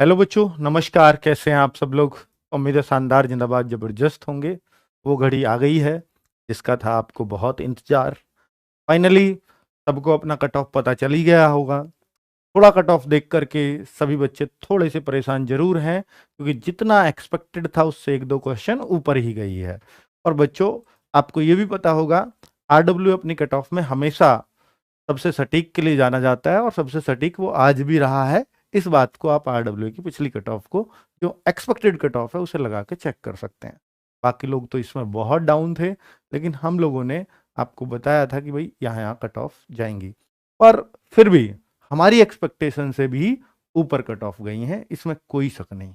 Hello बच्चों, नमस्कार। कैसे हैं आप सब लोग? उम्मीद है शानदार, जिंदाबाद, जबरदस्त होंगे। वो घड़ी आ गई है जिसका था आपको बहुत इंतजार। फाइनली सबको अपना कट ऑफ पता चल ही गया होगा। थोड़ा कट ऑफ देख करके सभी बच्चे थोड़े से परेशान जरूर हैं, क्योंकि जितना एक्सपेक्टेड था उससे एक दो क्वेश्चन ऊपर ही गई है। और बच्चों, आपको ये भी पता होगा, आरडब्ल्यू अपनी कट ऑफ में हमेशा सबसे सटीक के लिए जाना जाता है, और सबसे सटीक वो आज भी रहा है। इस बात को आप आरडब्ल्यू की पिछली कट ऑफ को, जो एक्सपेक्टेड कट ऑफ है, उसे लगा के चेक कर सकते हैं। बाकी लोग तो इसमें बहुत डाउन थे, लेकिन हम लोगों ने आपको बताया था कि भाई यहाँ यहाँ कट ऑफ जाएंगी, पर फिर भी हमारी एक्सपेक्टेशन से भी ऊपर कट ऑफ गई हैं, इसमें कोई शक नहीं।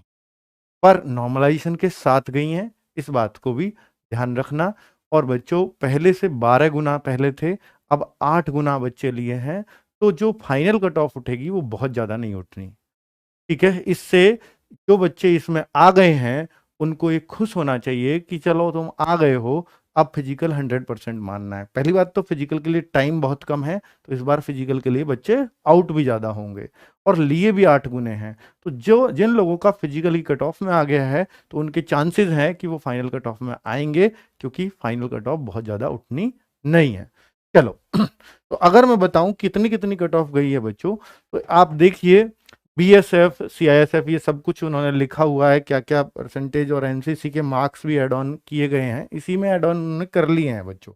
पर नॉर्मलाइजेशन के साथ गई हैं, इस बात को भी ध्यान रखना। और बच्चों, पहले से 12 गुना पहले थे, अब 8 गुना बच्चे लिए हैं, तो जो फाइनल कट ऑफ उठेगी वो बहुत ज़्यादा नहीं उठनी। ठीक है, इससे जो बच्चे इसमें आ गए हैं उनको ये खुश होना चाहिए कि चलो तुम आ गए हो, अब फिजिकल 100% मानना है। पहली बात तो फिजिकल के लिए टाइम बहुत कम है, तो इस बार फिजिकल के लिए बच्चे आउट भी ज़्यादा होंगे, और लिए भी 8 गुने हैं। तो जो जिन लोगों का फिजिकली कट ऑफ में आ गया है, तो उनके चांसेस हैं कि वो फाइनल कट ऑफ में आएंगे, क्योंकि फाइनल कट ऑफ बहुत ज़्यादा उठनी नहीं है। चलो तो अगर मैं बताऊं कितनी कितनी कट ऑफ गई है बच्चों, तो आप देखिए, बीएसएफ, सीआईएसएफ, ये सब कुछ उन्होंने लिखा हुआ है, क्या क्या परसेंटेज, और एनसीसी के मार्क्स भी ऐड ऑन किए गए हैं, इसी में ऐड ऑन उन्होंने कर लिए हैं बच्चों।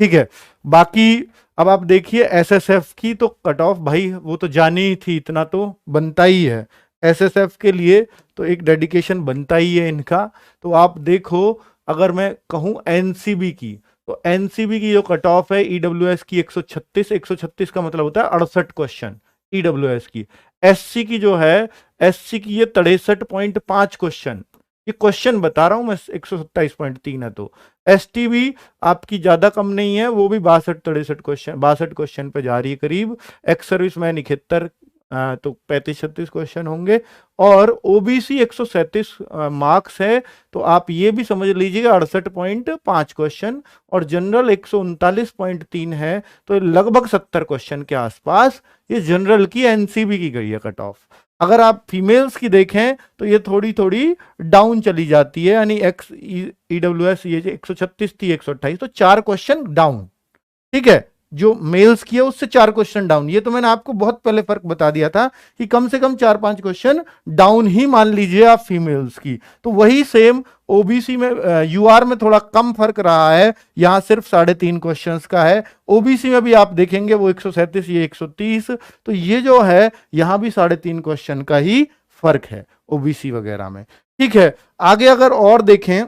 ठीक है, बाकी अब आप देखिए एसएसएफ की तो कट ऑफ, भाई वो तो जानी ही थी, इतना तो बनता ही है एसएसएफ के लिए, तो एक डेडिकेशन बनता ही है इनका। तो आप देखो, अगर मैं कहूं एनसीबी की, तो एनसीबी की जो कट ऑफ है ईडब्ल्यूएस की 136, 136 का मतलब होता है 68 क्वेश्चन ईडब्ल्यूएस की। एससी की जो है, एससी की ये 63.5 क्वेश्चन, ये क्वेश्चन बता रहा हूं मैं, 127.3 है। तो एसटी भी आपकी ज्यादा कम नहीं है, वो भी 62 63 क्वेश्चन पे जा रही है करीब। एक्स सर्विस मैन 71, तो 35 36 क्वेश्चन होंगे। और ओबीसी 137 मार्क्स है, तो आप ये भी समझ लीजिएगा 68.5 क्वेश्चन, और जनरल 139.3 है, तो लगभग 70 क्वेश्चन के आसपास ये जनरल की एनसीबी की गई है कट ऑफ। अगर आप फीमेल्स की देखें तो ये थोड़ी थोड़ी डाउन चली जाती है, यानी एक्स ईडब्ल्यूएस ये 136 थी, 128, तो 4 क्वेश्चन डाउन। ठीक है, जो मेल्स की है उससे 4 क्वेश्चन डाउन। ये तो मैंने आपको बहुत पहले फर्क बता दिया था कि कम से कम 4-5 क्वेश्चन डाउन ही मान लीजिए आप फीमेल्स की। तो वही सेम ओबीसी में, यूआर में थोड़ा कम फर्क रहा है, यहां सिर्फ 3.5 क्वेश्चन का है। ओबीसी में भी आप देखेंगे वो 137, ये 130, तो ये जो है यहां भी 3.5 क्वेश्चन का ही फर्क है ओबीसी वगैरह में। ठीक है, आगे अगर और देखें,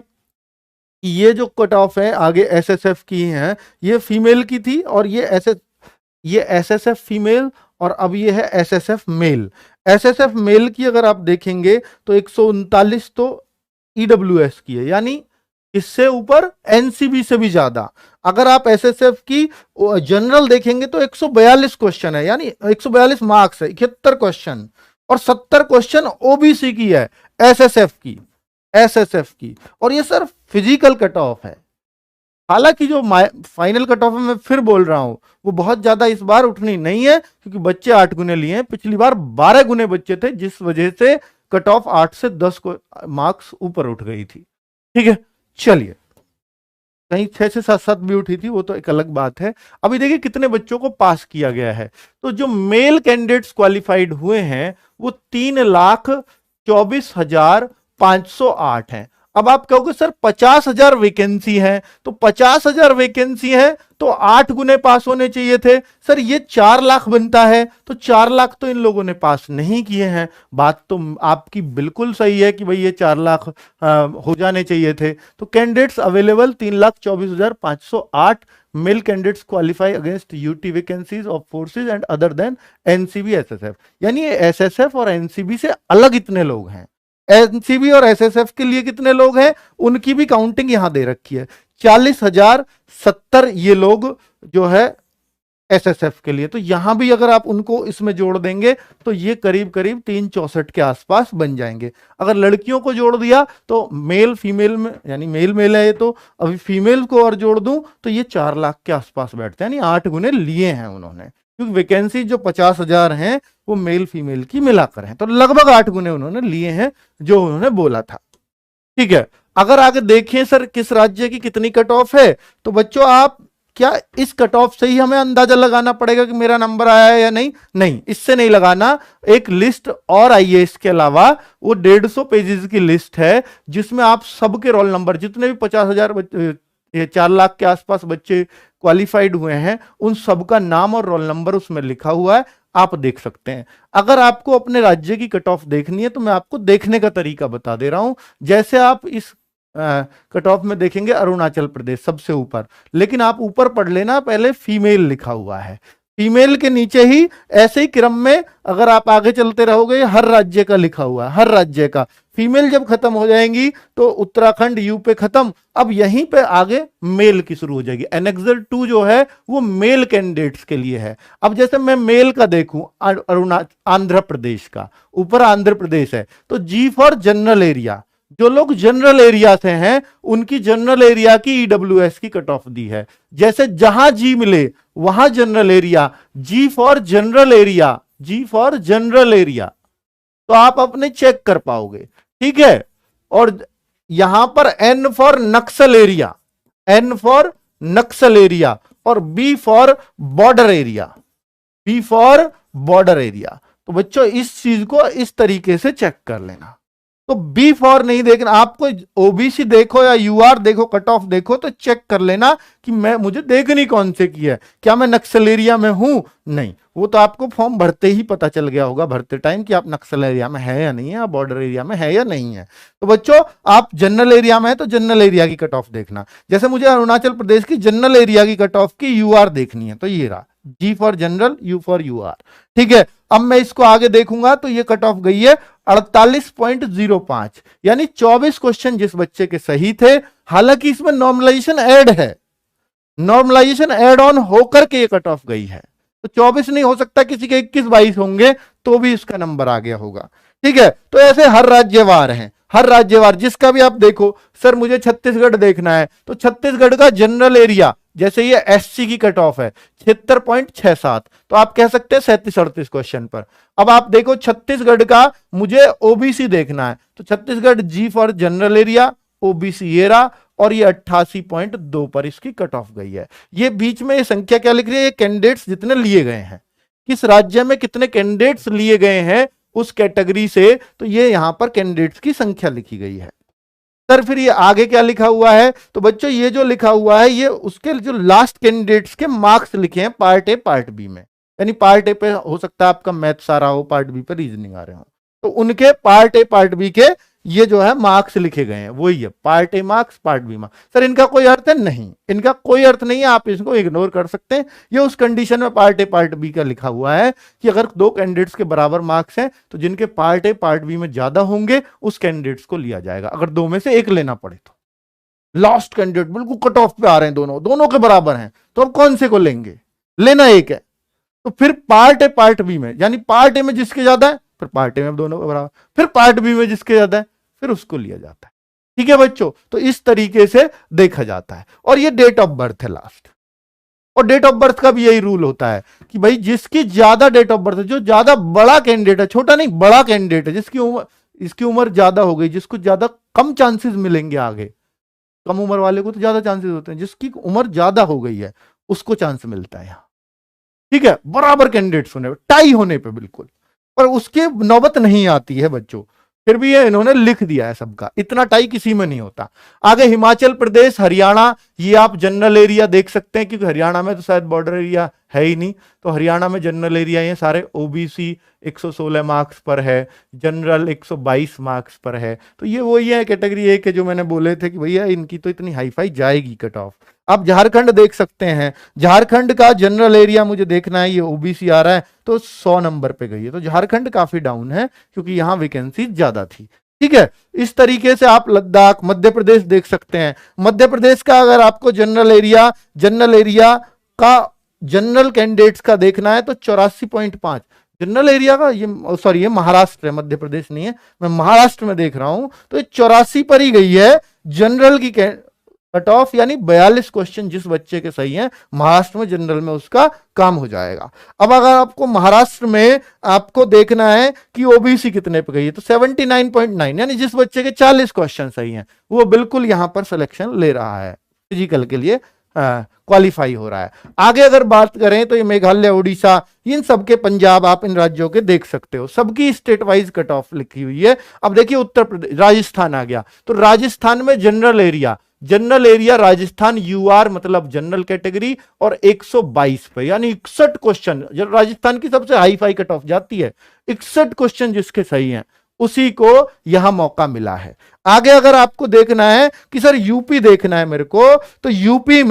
ये जो कट ऑफ है आगे एसएसएफ की है, ये फीमेल की थी, और ये एसएसएफ फीमेल, और अब ये है एसएसएफ मेल। एसएसएफ मेल की अगर आप देखेंगे तो 139 तो ईडब्ल्यूएस की है, यानी इससे ऊपर एनसीबी से भी ज्यादा। अगर आप एसएसएफ की जनरल देखेंगे तो 142 क्वेश्चन है, यानी 142 मार्क्स है, 71 क्वेश्चन, और 70 क्वेश्चन ओबीसी की है, एसएसएफ की। और ये सर फिजिकल कट ऑफ है। हालांकि जो फाइनल कट ऑफ मैं फिर बोल रहा हूं, वो बहुत ज्यादा इस बार उठनी नहीं है, क्योंकि बच्चे 8 गुने लिए हैं, पिछली बार 12 गुने बच्चे थे, जिस वजह से कट ऑफ 8 से 10 को मार्क्स ऊपर उठ गई थी। ठीक है, चलिए, कहीं 6 से 7 भी उठी थी, वो तो एक अलग बात है। अभी देखिए कितने बच्चों को पास किया गया है। तो जो मेल कैंडिडेट्स क्वालिफाइड हुए हैं वो 3,24,508 हैं। अब आप कहोगे सर 50,000 वैकेंसी है, तो 50,000 वैकेंसी है तो 8 गुने पास होने चाहिए थे। सर ये 4 लाख बनता है, तो 4 लाख तो इन लोगों ने पास नहीं किए हैं। बात तो आपकी बिल्कुल सही है कि भाई ये 4 लाख हो जाने चाहिए थे। तो candidates available 3,24,508 male candidates qualify against UT vacancies of forces and other than NCB SSF. यानी एसएसएफ और एनसीबी से अलग इतने लोग हैं। एनसीबी और एसएसएफ के लिए कितने लोग हैं उनकी भी काउंटिंग यहां दे रखी है, 40,070 ये लोग जो है एसएसएफ के लिए। तो यहां भी अगर आप उनको इसमें जोड़ देंगे तो ये करीब करीब 364 के आसपास बन जाएंगे। अगर लड़कियों को जोड़ दिया तो मेल फीमेल में, यानी मेल मेल है ये, तो अभी फीमेल को और जोड़ दूं तो ये 4 लाख के आसपास बैठते हैं, यानी 8 गुने लिए हैं उन्होंने। क्योंकि वैकेंसी जो 50,000 हैं वो मेल फीमेल की मिलाकर हैं। तो लगभग 8 गुने उन्होंने लिए हैं जो उन्होंने बोला था। ठीक है, अगर आगे देखें सर किस राज्य की कितनी कट ऑफ है, तो बच्चों आप क्या इस कट ऑफ से ही हमें अंदाजा लगाना पड़ेगा कि मेरा नंबर आया है या नहीं? नहीं, इससे नहीं लगाना। एक लिस्ट और आई है इसके अलावा, वो 150 पेजेस की लिस्ट है जिसमें आप सबके रोल नंबर, जितने भी 50,000 4 लाख के आसपास बच्चे क्वालिफाइड हुए हैं, उन सबका नाम और रोल नंबर उसमें लिखा हुआ है, आप देख सकते हैं। अगर आपको अपने राज्य की कट ऑफ देखनी है तो मैं आपको देखने का तरीका बता दे रहा हूं। जैसे आप इस कट ऑफ में देखेंगे अरुणाचल प्रदेश सबसे ऊपर, लेकिन आप ऊपर पढ़ लेना पहले फीमेल लिखा हुआ है, फीमेल के नीचे ही ऐसे ही क्रम में अगर आप आगे चलते रहोगे हर राज्य का लिखा हुआ है, हर राज्य का। फीमेल जब खत्म हो जाएंगी तो उत्तराखंड यू पे खत्म, अब यहीं पे आगे मेल की शुरू हो जाएगी। एनेक्सर 2 जो है वो मेल कैंडिडेट्स के लिए है। अब जैसे मैं मेल का देखूं, आंध्र प्रदेश का, ऊपर आंध्र प्रदेश है, तो जी फॉर जनरल एरिया, जो लोग जनरल एरिया से हैं उनकी जनरल एरिया की ईडब्ल्यूएस की कट ऑफ दी है। जैसे जहां जी मिले वहां general area, G for general area, G for general area, तो आप अपने चेक कर पाओगे। ठीक है, और यहां पर N for Naxal area, N for Naxal area, और B for border area, B for border area. तो बच्चों इस चीज को इस तरीके से चेक कर लेना। तो बी फॉर नहीं देखना, आपको ओबीसी देखो या यूआर देखो, कट ऑफ देखो, तो चेक कर लेना कि मुझे देखनी कौन से की है, क्या मैं नक्सल एरिया में हूं? नहीं, वो तो आपको फॉर्म भरते ही पता चल गया होगा, भरते टाइम, कि आप नक्सल एरिया में है या नहीं है, बॉर्डर एरिया में है या नहीं है। तो बच्चों आप जनरल एरिया में है तो जनरल एरिया की कट ऑफ देखना। जैसे मुझे अरुणाचल प्रदेश की जनरल एरिया की कट ऑफ की यूआर देखनी है, तो ये रहा, G for general, U for UR. ठीक है, अब मैं इसको आगे देखूंगा तो ये कट ऑफ गई है 48.05, यानी 24 क्वेश्चन जिस बच्चे के सही थे। हालांकि इसमें नॉर्मलाइजेशन ऐड है, नॉर्मलाइजेशन ऐड ऑन होकर के ये कट ऑफ गई है, तो 24 नहीं हो सकता, किसी के 21-22 होंगे तो भी इसका नंबर आ गया होगा। ठीक है, तो ऐसे हर राज्यवार हैं, हर राज्यवार जिसका भी आप देखो। सर मुझे छत्तीसगढ़ देखना है, तो छत्तीसगढ़ का जनरल एरिया, जैसे ये एससी की कट ऑफ है 76.67, तो आप कह सकते हैं 37-38 क्वेश्चन पर। अब आप देखो छत्तीसगढ़ का मुझे ओबीसी देखना है, तो छत्तीसगढ़ जी फॉर जनरल एरिया, ओबीसी ये रहा, और ये 88.2 पर इसकी कट ऑफ गई है। ये बीच में ये संख्या क्या लिख रही है? ये कैंडिडेट्स जितने लिए गए हैं, किस राज्य में कितने कैंडिडेट्स लिए गए हैं उस कैटेगरी से, तो ये यहां पर कैंडिडेट्स की संख्या लिखी गई है। सर फिर ये आगे क्या लिखा हुआ है? तो बच्चों ये जो लिखा हुआ है ये उसके जो लास्ट कैंडिडेट्स के मार्क्स लिखे हैं पार्ट ए पार्ट बी में, यानी पार्ट ए पे हो सकता है आपका मैथ्स आ रहा हो, पार्ट बी पे रीजनिंग आ रहे हो, तो उनके पार्ट ए पार्ट बी के ये जो है मार्क्स लिखे गए हैं, वही है part A marks part B marks. Sir इनका कोई अर्थ है? नहीं, इनका कोई अर्थ नहीं है, आप इसको इग्नोर कर सकते हैं। ये उस कंडीशन में पार्ट ए पार्ट बी का लिखा हुआ है कि अगर 2 कैंडिडेट्स के बराबर मार्क्स हैं तो जिनके पार्ट ए पार्ट बी में ज्यादा होंगे उस कैंडिडेट्स को लिया जाएगा, अगर 2 में से एक लेना पड़े तो। लास्ट कैंडिडेट बिल्कुल कट ऑफ पे आ रहे हैं, दोनों के बराबर हैं, तो अब कौन से को लेंगे? लेना एक है, तो फिर पार्ट ए पार्ट बी में, यानी पार्ट ए में जिसके ज्यादा है फिर पार्ट ए में दोनों के बराबर, फिर पार्ट बी में जिसके ज्यादा है फिर उसको लिया जाता है। ठीक है बच्चों, तो इस तरीके से देखा जाता है। और ये डेट ऑफ बर्थ है लास्ट, और डेट ऑफ बर्थ का भी यही रूल होता है कि भाई जिसकी ज्यादा डेट ऑफ बर्थ है, जो ज्यादा बड़ा कैंडिडेट है, छोटा नहीं बड़ा कैंडिडेट है, इसकी उम्र ज्यादा हो गई, जिसको ज्यादा कम चांसेस मिलेंगे आगे, कम उम्र वाले को तो ज्यादा चांसेस होते हैं, जिसकी उम्र ज्यादा हो गई है उसको चांस मिलता है यहां। ठीक है, बराबर कैंडिडेट्स होने पे, टाई होने पे बिल्कुल, पर उसके नौबत नहीं आती है बच्चों, फिर भी ये इन्होंने लिख दिया है सबका, इतना टाई किसी में नहीं होता। आगे हिमाचल प्रदेश, हरियाणा, ये आप जनरल एरिया देख सकते हैं, क्योंकि हरियाणा में तो शायद बॉर्डर एरिया है ही नहीं, तो हरियाणा में जनरल एरिया ये सारे ओबीसी 116 मार्क्स पर है, जनरल 122 मार्क्स पर है, तो ये वही है कैटेगरी ए के जो मैंने बोले थे कि भैया इनकी तो इतनी हाई फाई जाएगी कट ऑफ। आप झारखंड देख सकते हैं, झारखंड का जनरल एरिया मुझे देखना है, ये ओबीसी आ रहा है तो 100 नंबर पे गई है, तो झारखंड काफी डाउन है क्योंकि यहां वैकेंसी ज्यादा थी। ठीक है, इस तरीके से आप लद्दाख, मध्य प्रदेश देख सकते हैं। मध्य प्रदेश का अगर आपको जनरल एरिया का जनरल कैंडिडेट्स का देखना है तो 84.5 जनरल एरिया का, ये सॉरी ये महाराष्ट्र है, मध्य प्रदेश नहीं है, मैं महाराष्ट्र में देख रहा हूं, तो ये 84 पर ही गई है जनरल की कट ऑफ यानी 42 क्वेश्चन जिस बच्चे के सही हैं महाराष्ट्र में जनरल में उसका काम हो जाएगा। अब अगर आपको महाराष्ट्र में आपको देखना है कि ओबीसी कितने पे गई है तो 79.9 यानी जिस बच्चे के 40 क्वेश्चन सही हैं वो बिल्कुल यहां पर सिलेक्शन ले रहा है, फिजिकल के लिए क्वालिफाई हो रहा है। आगे अगर बात करें तो ये मेघालय, उड़ीसा, इन सबके, पंजाब, आप इन राज्यों के देख सकते हो, सबकी स्टेट वाइज कट ऑफ लिखी हुई है। अब देखिए उत्तर प्रदेश, राजस्थान आ गया तो राजस्थान में जनरल एरिया राजस्थान यूआर मतलब जनरल कैटेगरी और 122 पे यानी 61 क्वेश्चन, राजस्थान की सबसे हाई फाई कट ऑफ जाती है। 61 क्वेश्चन जिसके सही हैं उसी को यहां मौका मिला है। आगे अगर आपको देखना है कि सर यूपी देखना है मेरे को, तो यूपी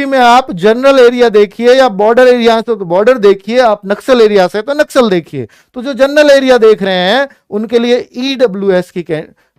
में आप जनरल एरिया देखिए या बॉर्डर एरिया से तो बॉर्डर देखिए, आप नक्सल एरिया से तो नक्सल देखिए। तो जो जनरल एरिया देख रहे हैं उनके लिए ईडब्ल्यूएस की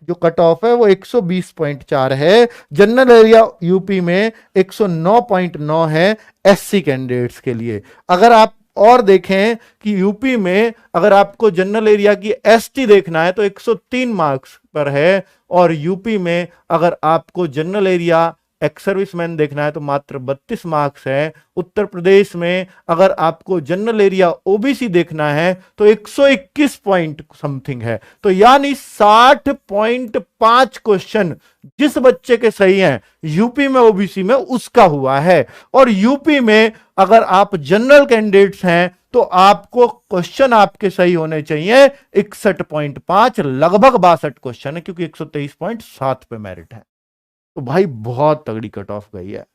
जो कट ऑफ है वो 120.4 है। जनरल एरिया यूपी में 109.9 है एससी कैंडिडेट्स के लिए। अगर आप और देखें कि यूपी में अगर आपको जनरल एरिया की एसटी देखना है तो 103 मार्क्स पर है, और यूपी में अगर आपको जनरल एरिया एक्स सर्विसमैन देखना है तो मात्र 32 मार्क्स है। उत्तर प्रदेश में अगर आपको जनरल एरिया ओबीसी देखना है तो 121 पॉइंट समथिंग है। तो यानी 60.5 क्वेश्चन जिस बच्चे के सही हैं यूपी में ओबीसी में उसका हुआ है। और यूपी में अगर आप जनरल कैंडिडेट्स हैं तो आपको क्वेश्चन आपके सही होने चाहिए 61.5, लगभग 62 क्वेश्चन है क्योंकि 123.7 पे मेरिट है। तो भाई बहुत तगड़ी कट ऑफ गई है,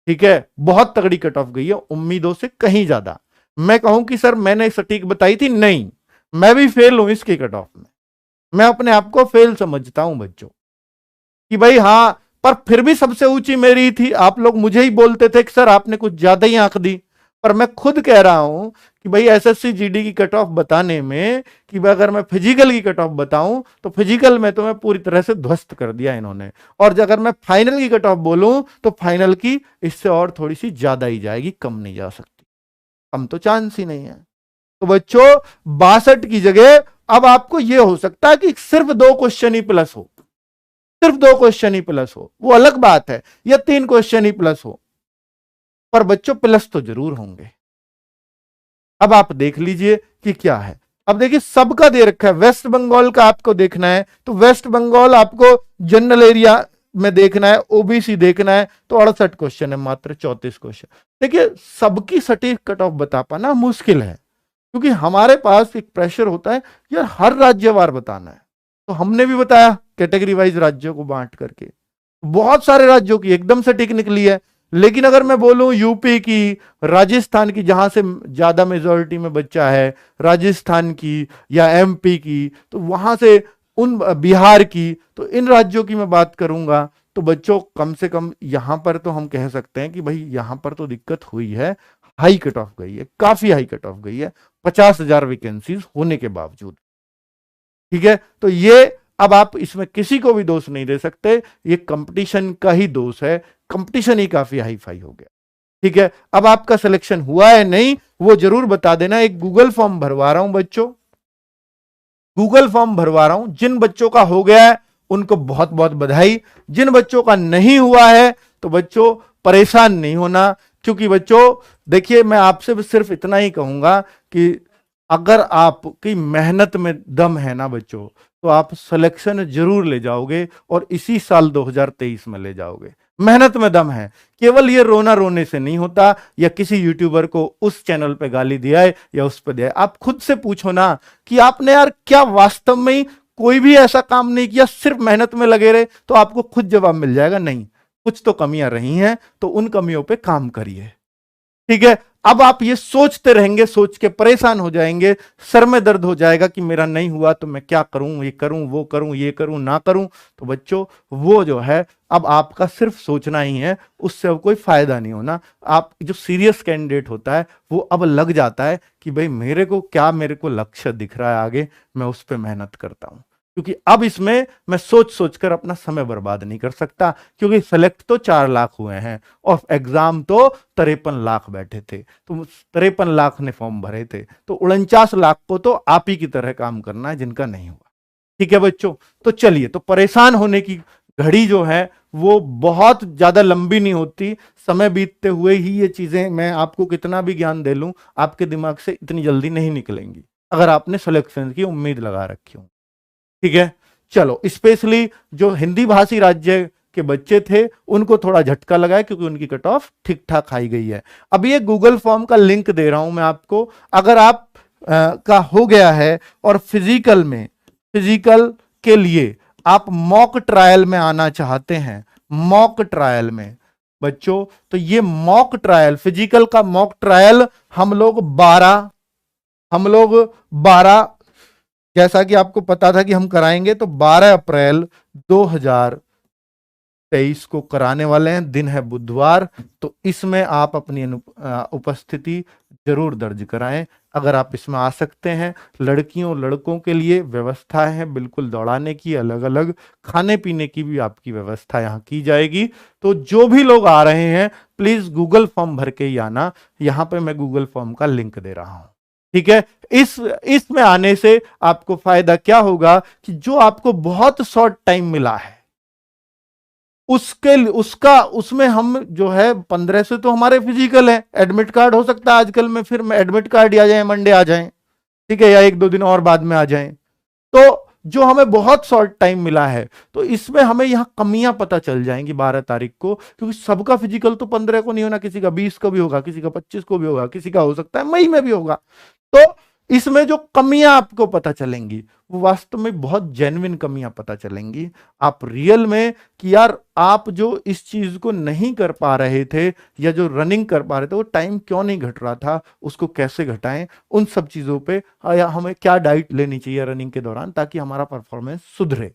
ठीक है, बहुत तगड़ी कट ऑफ गई है, उम्मीदों से कहीं ज्यादा। मैं कहूं कि सर मैंने सटीक बताई थी, नहीं, मैं भी फेल हूं इसकी कट ऑफ में, मैं अपने आप को फेल समझता हूं बच्चों कि भाई हां, पर फिर भी सबसे ऊंची मेरी थी। आप लोग मुझे ही बोलते थे कि सर आपने कुछ ज्यादा ही आंक दी, पर मैं खुद कह रहा हूं कि भाई एसएससी जीडी की कट ऑफ बताने में कि अगर मैं फिजिकल की कट ऑफ बताऊं तो फिजिकल में तो मैं पूरी तरह से ध्वस्त कर दिया इन्होंने, और अगर मैं फाइनल की कट ऑफ बोलूं तो फाइनल की इससे और थोड़ी सी ज्यादा ही जाएगी, कम नहीं जा सकती, कम तो चांस ही नहीं है। तो बच्चों 62 की जगह अब आपको यह हो सकता है कि सिर्फ 2 क्वेश्चन ही प्लस हो, सिर्फ 2 क्वेश्चन ही प्लस हो, वो अलग बात है, या 3 क्वेश्चन ही प्लस हो, पर बच्चों प्लस तो जरूर होंगे। अब आप देख लीजिए कि क्या है। अब देखिए सबका दे रखा है, वेस्ट बंगाल का आपको देखना है तो वेस्ट बंगाल आपको जनरल एरिया में देखना है, ओबीसी देखना है तो 68 क्वेश्चन है, मात्र 34 क्वेश्चन। देखिए सबकी सटीक कट ऑफ बता पाना मुश्किल है क्योंकि हमारे पास एक प्रेशर होता है यार हर राज्यवार बताना है। तो हमने भी बताया कैटेगरी वाइज राज्यों को बांट करके, बहुत सारे राज्यों की एकदम सटीक निकली है। लेकिन अगर मैं बोलूं यूपी की, राजस्थान की जहां से ज्यादा मेजॉरिटी में बच्चा है, राजस्थान की या एमपी की, तो वहां से उन बिहार की, तो इन राज्यों की मैं बात करूंगा तो बच्चों कम से कम यहां पर तो हम कह सकते हैं कि भाई यहां पर तो दिक्कत हुई है, हाई कट ऑफ गई है, काफी हाई कट ऑफ गई है 50,000 वैकेंसीज होने के बावजूद, ठीक है। तो ये अब आप इसमें किसी को भी दोष नहीं दे सकते, ये कंपटीशन का ही दोष है, कंपटीशन ही काफी हाई फाई हो गया, ठीक है। अब आपका सिलेक्शन हुआ है नहीं वो जरूर बता देना। एक गूगल फॉर्म भरवा रहा हूं बच्चों, गूगल फॉर्म भरवा रहा हूं, जिन बच्चों का हो गया है उनको बहुत बहुत बधाई, जिन बच्चों का नहीं हुआ है तो बच्चों परेशान नहीं होना, क्योंकि बच्चों देखिए मैं आपसे सिर्फ इतना ही कहूंगा कि अगर आपकी मेहनत में दम है ना बच्चों तो आप सिलेक्शन जरूर ले जाओगे और इसी साल 2023 में ले जाओगे। मेहनत में दम है, केवल ये रोना रोने से नहीं होता या किसी यूट्यूबर को उस चैनल पे गाली दिया है या उस पे दिया है। आप खुद से पूछो ना कि आपने यार क्या वास्तव में ही कोई भी ऐसा काम नहीं किया, सिर्फ मेहनत में लगे रहे, तो आपको खुद जवाब मिल जाएगा नहीं कुछ तो कमियां रही हैं, तो उन कमियों पे काम करिए, ठीक है। अब आप ये सोचते रहेंगे, सोच के परेशान हो जाएंगे, सर में दर्द हो जाएगा कि मेरा नहीं हुआ तो मैं क्या करूं, ये करूं वो करूं ये करूं ना करूं, तो बच्चों वो जो है अब आपका सिर्फ सोचना ही है, उससे अब कोई फायदा नहीं होना। आप जो सीरियस कैंडिडेट होता है वो अब लग जाता है कि भाई मेरे को लक्ष्य दिख रहा है आगे, मैं उस पर मेहनत करता हूं, क्योंकि अब इसमें मैं सोच सोचकर अपना समय बर्बाद नहीं कर सकता, क्योंकि सेलेक्ट तो 4 लाख हुए हैं और एग्जाम तो 53 लाख बैठे थे, तो 53 लाख ने फॉर्म भरे थे, तो 49 लाख को तो आप ही की तरह काम करना है जिनका नहीं हुआ, ठीक है बच्चों। तो चलिए, तो परेशान होने की घड़ी जो है वो बहुत ज्यादा लंबी नहीं होती, समय बीतते हुए ही ये चीजें, मैं आपको कितना भी ज्ञान दे लूं, आपके दिमाग से इतनी जल्दी नहीं निकलेंगी अगर आपने सिलेक्शन की उम्मीद लगा रखी हो। ठीक है, चलो स्पेशली जो हिंदी भाषी राज्य के बच्चे थे उनको थोड़ा झटका लगा है क्योंकि उनकी कट ऑफ ठीक ठाक आई गई है। अब ये गूगल फॉर्म का लिंक दे रहा हूं मैं आपको, अगर आप का हो गया है और फिजिकल के लिए आप मॉक ट्रायल में आना चाहते हैं, मॉक ट्रायल में बच्चों, तो ये मॉक ट्रायल, फिजिकल का मॉक ट्रायल हम लोग 12 जैसा कि आपको पता था कि हम कराएंगे, तो 12 अप्रैल 2023 को कराने वाले हैं, दिन है बुधवार। तो इसमें आप अपनी उपस्थिति जरूर दर्ज कराएं अगर आप इसमें आ सकते हैं। लड़कियों लड़कों के लिए व्यवस्थाएं हैं बिल्कुल दौड़ाने की, अलग अलग खाने पीने की भी आपकी व्यवस्था यहां की जाएगी। तो जो भी लोग आ रहे हैं प्लीज गूगल फॉर्म भर के ही आना, यहां पे मैं गूगल फॉर्म का लिंक दे रहा हूं। ठीक है, इसमें आने से आपको फायदा क्या होगा कि जो आपको बहुत शॉर्ट टाइम मिला है उसमें हम जो है 15 से तो हमारे फिजिकल है, एडमिट कार्ड हो सकता है आजकल में, फिर एडमिट कार्ड आ जाए मंडे आ जाए, ठीक है, या 1-2 दिन और बाद में आ जाए। तो जो हमें बहुत शॉर्ट टाइम मिला है तो इसमें हमें यहां कमियां पता चल जाएंगी 12 तारीख को, क्योंकि सबका फिजिकल तो 15 को नहीं होना, किसी का 20 को भी होगा, किसी का 25 को भी होगा, किसी का हो सकता है मई में भी होगा। तो इसमें जो कमियां आपको पता चलेंगी वो वास्तव में बहुत जेन्युइन कमियां पता चलेंगी। आप रियल में कि यार आप जो इस चीज को नहीं कर पा रहे थे या जो रनिंग कर पा रहे थे वो टाइम क्यों नहीं घट रहा था, उसको कैसे घटाएं, उन सब चीजों पे, या हमें क्या डाइट लेनी चाहिए रनिंग के दौरान ताकि हमारा परफॉर्मेंस सुधरे।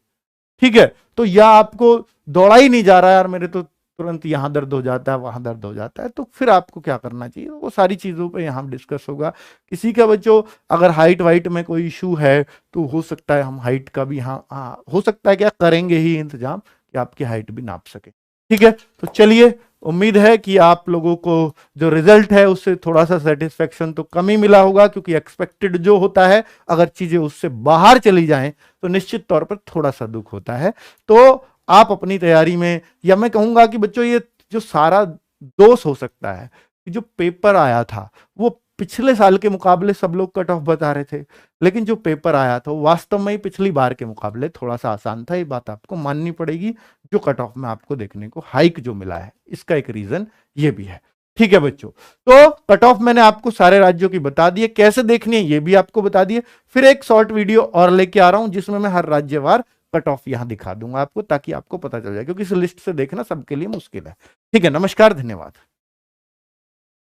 ठीक है, तो या आपको दौड़ा ही नहीं जा रहा है यार, मेरे तो तुरंत यहां दर्द हो जाता है वहां दर्द हो जाता है, तो फिर आपको क्या करना चाहिए, वो सारी चीजों पे यहां डिस्कस होगा। किसी का बच्चों अगर हाइट वाइट में कोई इशू है तो हो सकता है हम हाइट का भी हाँ हो सकता है क्या करेंगे ही इंतजाम कि आपकी हाइट भी नाप सके। ठीक है, तो चलिए, उम्मीद है कि आप लोगों को जो रिजल्ट है उससे थोड़ा सा सेटिस्फेक्शन तो कम ही मिला होगा, क्योंकि एक्सपेक्टेड जो होता है अगर चीजें उससे बाहर चली जाएं तो निश्चित तौर पर थोड़ा सा दुख होता है। तो आप अपनी तैयारी में, या मैं कहूंगा कि बच्चों ये जो सारा दोष हो सकता है कि जो पेपर आया था वो पिछले साल के मुकाबले सब लोग कट ऑफ बता रहे थे, लेकिन जो पेपर आया था वो वास्तव में ही पिछली बार के मुकाबले थोड़ा सा आसान था, ये बात आपको माननी पड़ेगी। जो कट ऑफ में आपको देखने को हाइक जो मिला है इसका एक रीजन ये भी है। ठीक है बच्चों, तो कट ऑफ मैंने आपको सारे राज्यों की बता दी है, कैसे देखनी है ये भी आपको बता दिए। फिर एक शॉर्ट वीडियो और लेके आ रहा हूं जिसमें मैं हर राज्यवार कट ऑफ यहां दिखा दूंगा आपको, ताकि आपको पता चल जाए, क्योंकि इस लिस्ट से देखना सबके लिए मुश्किल है। ठीक है, नमस्कार, धन्यवाद।